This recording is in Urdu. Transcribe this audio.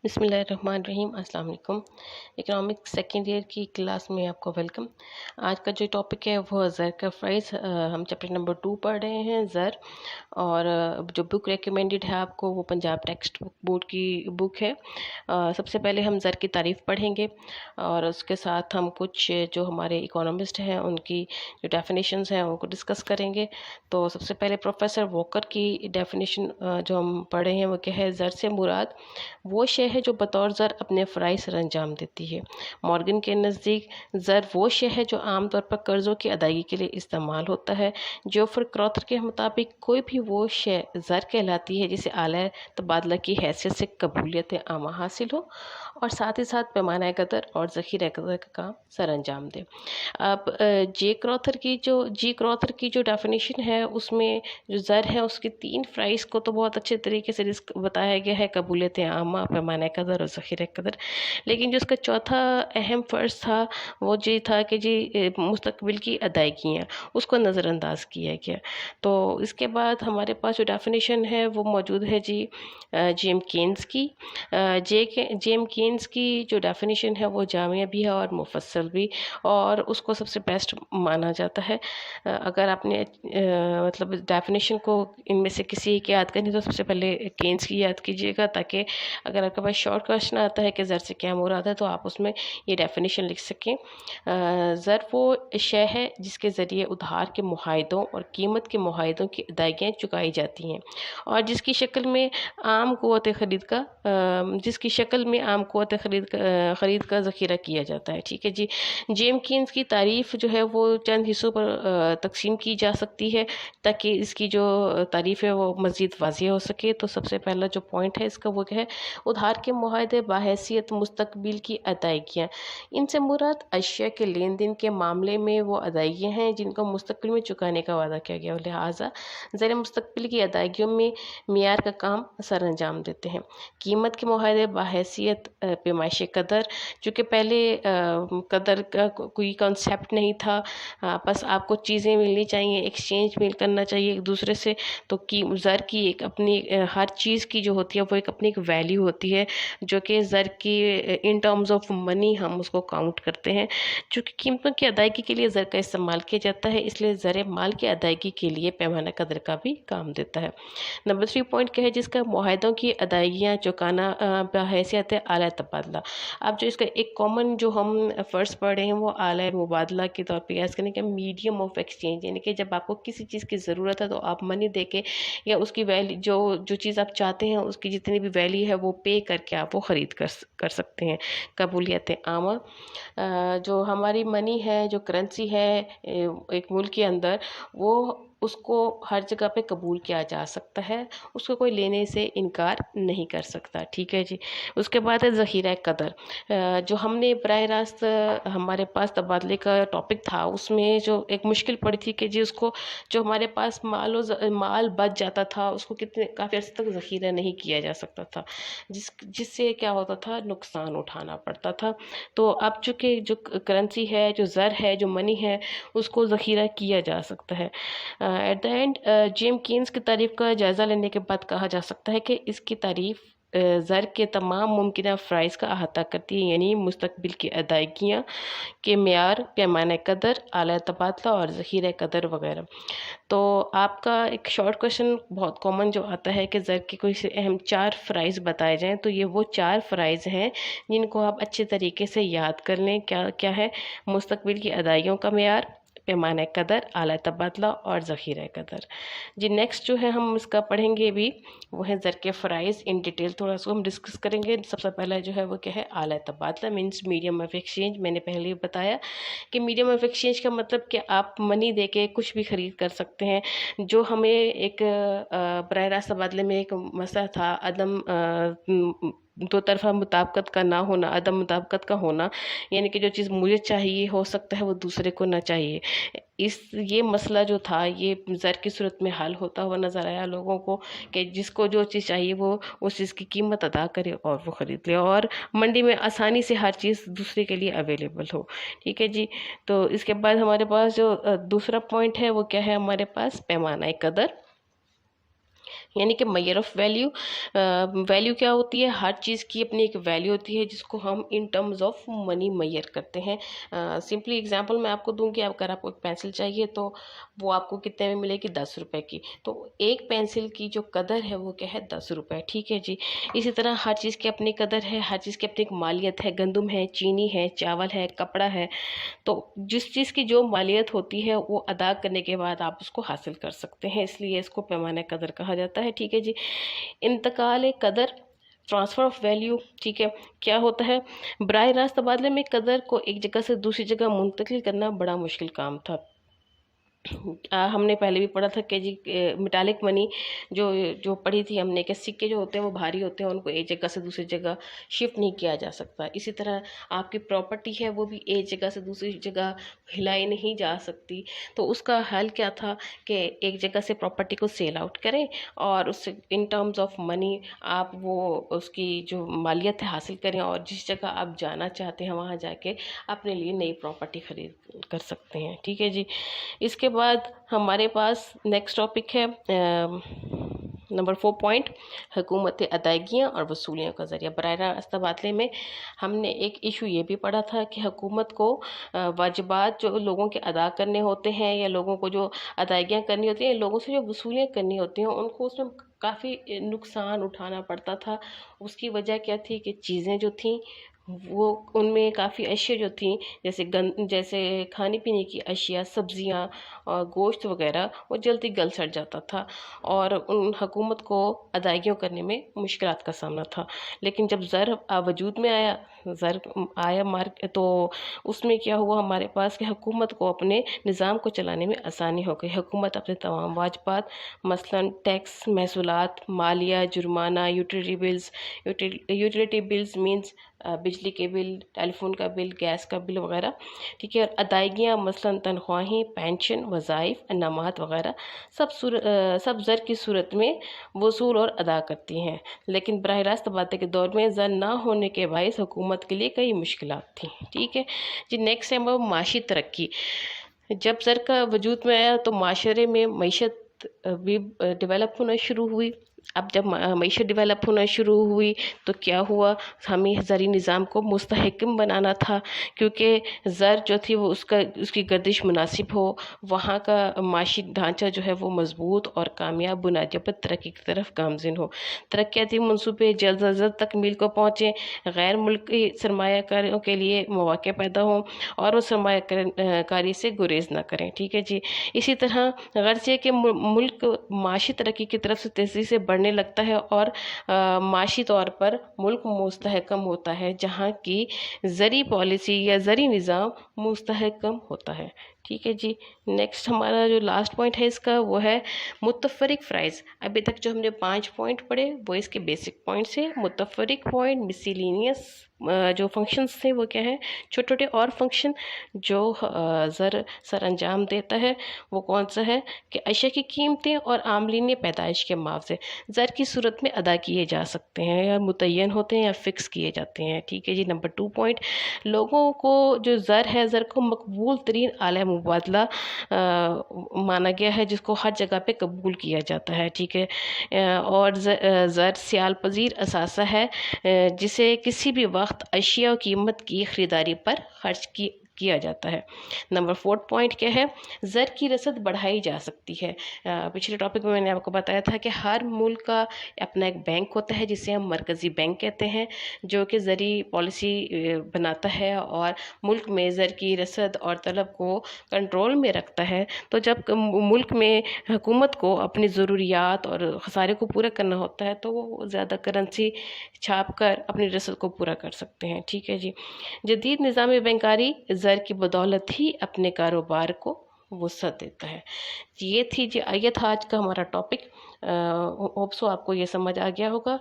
بسم اللہ الرحمن الرحیم۔ السلام علیکم۔ اکنامک سیکنڈ ایئر کی کلاس میں آپ کو ویلکم۔ آج کا جو ٹاپک ہے وہ زر کا پرائز، ہم چیپٹر نمبر 2 پڑھ رہے ہیں، زر۔ اور جو بک ریکمینڈڈ ہے آپ کو وہ پنجاب ٹیکسٹ بک بورڈ کی بک ہے۔ سب سے پہلے ہم زر کی تعریف پڑھیں گے اور اس کے ساتھ ہم کچھ جو ہمارے اکونومسٹ ہیں ان کی جو ڈیفینیشنز ہیں ان کو ڈسکس کریں گے۔ تو سب سے پہلے پروفیسر واکر کی ڈیفینیشن جو ہم پڑھے ہیں وہ کیا ہے؟ زر سے مراد وہ شے ہے جو بطور زر اپنے فرائض سر انجام دیتی ہے۔ مورگن کے نزدیک زر وہ شے ہے جو عام طور پر قرضوں کی ادائیگی کے لیے استعمال ہوتا ہے۔ جوفر کروتھر کے مطابق کوئی بھی وہ شے زر کہلاتی ہے جسے اعلی تبادلہ کی حیثیت سے قبولیت عامہ حاصل ہو اور ساتھ ہی ساتھ پیمانہ قدر اور ذخیرہ قدر کا کام سر انجام دے۔ اب جی کروتھر کی جو ڈیفینیشن ہے اس میں جو زر ہے اس کے 3 فرائض کو تو بہت اچھے طریقے سے بتایا گیا ہے: قبولیت عامہ، پیمانہ قدر اور ذخیرہ قدر۔ لیکن جو اس کا چوتھا اہم فرض تھا وہ یہ تھا کہ مستقبل کی ادائیگیاں، اس کو نظر انداز کیا گیا۔ تو اس کے بعد ہمارے پاس جو ڈیفینیشن ہے وہ موجود ہے جیم کینز کی۔ جیم کینز کی جو ڈیفینیشن ہے وہ جامع بھی ہے اور مفصل بھی، اور اس کو سب سے بیسٹ مانا جاتا ہے۔ اگر آپ نے مطلب ڈیفینیشن کو ان میں سے کسی کی یاد کرنی تو سب سے پہلے کینز کی یاد کیجیے گا، تاکہ اگر آپ کے پاس شارٹ کوشچن آتا ہے کہ زر سے کیا مراد ہے تو آپ اس میں یہ ڈیفینیشن لکھ سکیں۔ زر وہ شے ہے جس کے ذریعے ادھار کے معاہدوں اور قیمت کے معاہدوں کی ادائیگیاں چکائی جاتی ہیں اور جس کی شکل میں عام قوت خرید کا ذخیرہ کیا جاتا ہے۔ ٹھیک ہے جی۔ جیم کینز کی تعریف جو ہے وہ چند حصوں پر تقسیم کی جا سکتی ہے تاکہ اس کی جو تعریف ہے وہ مزید واضح ہو سکے۔ تو سب سے پہلا جو پوائنٹ ہے اس کا وہ ہے ادھار کے معاہدے بحیثیت مستقبل کی ادائیگیاں۔ ان سے مراد اشیاء کے لین دین کے معاملے میں وہ ادائیگیاں ہیں جن کو مستقبل میں چکانے کا وعدہ کیا گیا، لہٰذا زر مستقبل کی ادائیگیوں میں معیار کا کام سر انجام دیتے ہیں۔ قیمت کے معاہدے بحیثیت پیمائشی قدر، چونکہ پہلے قدر کا کوئی کانسیپٹ نہیں تھا، بس آپ کو چیزیں ملنی چاہیے، ایکسچینج کرنا چاہیے ایک دوسرے سے، تو زر کی ایک اپنی ہر چیز کی جو ہوتی ہے وہ اپنی ایک ویلیو ہوتی ہے جو کہ زر کی ان ٹرمز آف منی ہم اس کو کاؤنٹ کرتے ہیں۔ چونکہ قیمتوں کی ادائیگی کے لیے زر کا استعمال کیا جاتا ہے، اس لیے زر مال کی ادائیگی کے لیے پیمانہ قدر کا بھی کام دیتا ہے۔ نمبر 3 پوائنٹ کیا ہے؟ جس کا معاہدوں کی ادائیگیاں چکانا بحیثیت اعلی تبادلہ۔ اب جو اس کا ایک کامن جو ہم فرض پڑھ رہے ہیں وہ اعلی مبادلہ کے طور پہ یاد کریں کہ میڈیم آف ایکسچینج، یعنی کہ جب آپ کو کسی چیز کی ضرورت ہے تو آپ منی دے کے یا اس کی ویلیو جو چیز آپ چاہتے ہیں اس کی جتنی بھی ویلیو ہے وہ پے کر کے آپ وہ خرید کر سکتے ہیں۔ قبولیت عامہ، جو ہماری منی ہے، جو کرنسی ہے ایک ملک کے اندر، وہ اس کو ہر جگہ پہ قبول کیا جا سکتا ہے، اس کو کوئی لینے سے انکار نہیں کر سکتا۔ ٹھیک ہے جی۔ اس کے بعد ہے ذخیرہ قدر، جو ہم نے براہ راست ہمارے پاس تبادلے کا ٹاپک تھا اس میں جو ایک مشکل پڑی تھی کہ اس کو جو ہمارے پاس مال بچ جاتا تھا اس کو کافی عرصے تک ذخیرہ نہیں کیا جا سکتا تھا، جس سے کیا ہوتا تھا؟ نقصان اٹھانا پڑتا تھا۔ تو اب چونکہ جو کرنسی ہے، جو زر ہے، جو منی ہے، اس کو ذخیرہ کیا جا سکتا ہے۔ At the end JM Keynes کی تعریف کا جائزہ لینے کے بعد کہا جا سکتا ہے کہ اس کی تعریف زر کے تمام ممکنہ فرائض کا احاطہ کرتی ہے، یعنی مستقبل کی ادائیگیاں کے معیار، پیمانہ قدر، اعلی تبادلہ اور ذخیرہ قدر وغیرہ۔ تو آپ کا ایک شارٹ کویشچن بہت کامن جو آتا ہے کہ زر کے کوئی سے اہم 4 فرائض بتائے جائیں، تو یہ وہ 4 فرائض ہیں جن کو آپ اچھے طریقے سے یاد کر لیں۔ کیا ہے؟ مستقبل کی ادائیگیوں کا معیار، پیمانہ قدر، اعلی تبادلہ اور ذخیرہ قدر۔ جی نیکسٹ جو ہے ہم اس کا پڑھیں گے بھی وہ ہے زر کے فرائض ان ڈیٹیل، تھوڑا سا ہم ڈسکس کریں گے۔ سب سے پہلا جو ہے وہ کیا ہے؟ اعلی تبادلہ مینس میڈیم آف ایکسچینج۔ میں نے پہلے ہی بتایا کہ میڈیم آف ایکسچینج کا مطلب کہ آپ منی دے کے کچھ بھی خرید کر سکتے ہیں۔ جو ہمیں ایک براہ راست تبادلے میں ایک مسئلہ تھا، دو طرفہ مطابقت کا نہ ہونا، عدم مطابقت کا ہونا، یعنی کہ جو چیز مجھے چاہیے ہو سکتا ہے وہ دوسرے کو نہ چاہیے، یہ مسئلہ جو تھا یہ زر کی صورت میں حل ہوتا ہوا نظر آیا لوگوں کو کہ جس کو جو چیز چاہیے وہ اس چیز کی قیمت ادا کرے اور وہ خرید لے، اور منڈی میں آسانی سے ہر چیز دوسرے کے لیے اویلیبل ہو۔ ٹھیک ہے جی۔ تو اس کے بعد ہمارے پاس جو دوسرا پوائنٹ ہے وہ کیا ہے؟ ہمارے پاس پیمانہ قدر، یعنی کہ میئر آف ویلیو. ویلیو کیا ہوتی ہے؟ ہر چیز کی اپنی ایک ویلیو ہوتی ہے جس کو ہم in terms of money measure کرتے ہیں. سمپلی اگزامپل میں آپ کو دوں گی، اگر آپ کو ایک پینسل چاہیے تو وہ آپ کو کتنے میں ملے گی؟ 10 روپے کی. تو ایک پینسل کی جو قدر ہے وہ کیا ہے؟ 10 روپے. ٹھیک ہے جی. اسی طرح ہر چیز کی اپنی قدر ہے، ہر چیز کی اپنی ایک مالیت ہے. گندم ہے، چینی ہے، چاول ہے، کپڑا ہے. تو جس چیز کی جو مالیت ہوتی ہے وہ ادا کرنے کے بعد آپ اس کو حاصل کر سکتے ہیں، اس لیے اس کو پیمانہ قدر کہا جاتا ہے. ٹھیک ہے جی. انتقال قدر، ٹرانسفر آف ویلیو. ٹھیک ہے. کیا ہوتا ہے؟ براہ راست تبادلے میں قدر کو ایک جگہ سے دوسری جگہ منتقل کرنا بڑا مشکل کام تھا. ہم نے پہلے بھی پڑھا تھا کہ جی میٹالک منی جو پڑھی تھی ہم نے، کہ سکے جو ہوتے ہیں وہ بھاری ہوتے ہیں، ان کو ایک جگہ سے دوسری جگہ شفٹ نہیں کیا جا سکتا. اسی طرح آپ کی پراپرٹی ہے وہ بھی ایک جگہ سے دوسری جگہ ہلائی نہیں جا سکتی. تو اس کا حل کیا تھا کہ ایک جگہ سے پراپرٹی کو سیل آؤٹ کریں اور اس سے ان ٹرمز آف منی آپ وہ اس کی جو مالیت ہے حاصل کریں، اور جس جگہ آپ جانا چاہتے ہیں وہاں جا کے اپنے لیے نئی پراپرٹی خرید کر سکتے ہیں. ٹھیک ہے جی. اس کے بعد ہمارے پاس نیکسٹ ٹاپک ہے نمبر 4 پوائنٹ، حکومت ادائیگیاں اور وصولیوں کا ذریعہ. براہ راست تبادلے میں ہم نے ایک ایشو یہ بھی پڑھا تھا کہ حکومت کو واجبات جو لوگوں کے ادا کرنے ہوتے ہیں، یا لوگوں کو جو ادائیگیاں کرنی ہوتی ہیں، لوگوں سے جو وصولیاں کرنی ہوتی ہیں، ان کو اس میں کافی نقصان اٹھانا پڑتا تھا. اس کی وجہ کیا تھی کہ چیزیں جو تھیں وہ ان میں کافی اشیاء جو تھیں جیسے کھانے پینے کی اشیاء، سبزیاں اور گوشت وغیرہ، وہ جلدی گل سڑ جاتا تھا اور ان حکومت کو ادائیگیوں کرنے میں مشکلات کا سامنا تھا. لیکن جب زر وجود میں آیا، تو اس میں کیا ہوا ہمارے پاس کہ حکومت کو اپنے نظام کو چلانے میں آسانی ہو گئی. حکومت اپنے تمام واجبات، مثلاً ٹیکس، محصولات، مالیہ، جرمانہ، یوٹیلیٹی بلز مینز بجلی کے بل، ٹیلی فون کا بل، گیس کا بل وغیرہ. ٹھیک ہے. اور ادائیگیاں مثلاً تنخواہیں، پینشن، وظائف، انعامات وغیرہ سب زر کی صورت میں وصول اور ادا کرتی ہیں. لیکن براہ راست تبادلے کے دور میں زر نہ ہونے کے باعث حکومت کے لیے کئی مشکلات تھیں. ٹھیک ہے جی. نیکسٹ ہے معاشی ترقی. جب زر کا وجود میں آیا تو معاشرے میں معیشت بھی ڈیولپ ہونا شروع ہوئی. اب جب معیشت ڈیولپ ہونا شروع ہوئی تو کیا ہوا؟ ہمیں زرعی نظام کو مستحکم بنانا تھا، کیونکہ زر جو تھی وہ اس کی گردش مناسب ہو، وہاں کا معاشی ڈھانچہ جو ہے وہ مضبوط اور کامیاب بنیادوں پر ترقی کی طرف گامزن ہو. ترقیاتی منصوبے جلد از جلد تکمیل کو پہنچیں، غیر ملکی سرمایہ کاروں کے لیے مواقع پیدا ہوں اور وہ سرمایہ کاری سے گریز نہ کریں. ٹھیک ہے جی. اسی طرح غرض یہ کہ ملک معاشی ترقی کی طرف سے تیزی سے بڑھنے لگتا ہے اور معاشی طور پر ملک مستحکم ہوتا ہے جہاں کی زرعی پالیسی یا زرعی نظام مستحکم ہوتا ہے. ٹھیک ہے جی. نیکسٹ ہمارا جو لاسٹ پوائنٹ ہے اس کا وہ ہے متفرق فرائض. ابھی تک جو ہم نے 5 پوائنٹ پڑھے وہ اس کے بیسک پوائنٹس ہیں. متفرق پوائنٹ مسیلینیس جو فنکشنز تھے وہ کیا ہے؟ چھوٹے چھوٹے اور فنکشن جو زر سر انجام دیتا ہے وہ کون سا ہے؟ کہ اشیاء کی قیمتیں اور عاملین پیدائش کے معاوضے زر کی صورت میں ادا کیے جا سکتے ہیں، یا متعین ہوتے ہیں یا فکس کیے جاتے ہیں. ٹھیک ہے جی. نمبر 2 پوائنٹ، لوگوں کو جو زر ہے، زر کو مقبول ترین آلہ مبادلہ مانا گیا ہے، جس کو ہر جگہ پہ قبول کیا جاتا ہے. ٹھیک ہے. اور زر سیال پذیر اثاثہ ہے جسے کسی بھی وقت اشیاء و قیمت کی خریداری پر خرچ کیا جاتا ہے. نمبر 4 پوائنٹ کیا ہے؟ زر کی رسد بڑھائی جا سکتی ہے. پچھلے ٹاپک میں نے آپ کو بتایا تھا کہ ہر ملک کا اپنا ایک بینک ہوتا ہے جسے ہم مرکزی بینک کہتے ہیں، جو کہ زرعی پالیسی بناتا ہے اور ملک میں زر کی رسد اور طلب کو کنٹرول میں رکھتا ہے. تو جب ملک میں حکومت کو اپنی ضروریات اور خسارے کو پورا کرنا ہوتا ہے تو وہ زیادہ کرنسی چھاپ کر اپنی رسد کو پورا کر سکتے ہیں. ٹھیک ہے جی. جدید نظام بینکاری زر کی بدولت ہی اپنے کاروبار کو وسعت دیتا ہے. یہ تھا آج کا ہمارا ٹاپک. ہوپ سو آپ کو یہ سمجھ آ گیا ہوگا.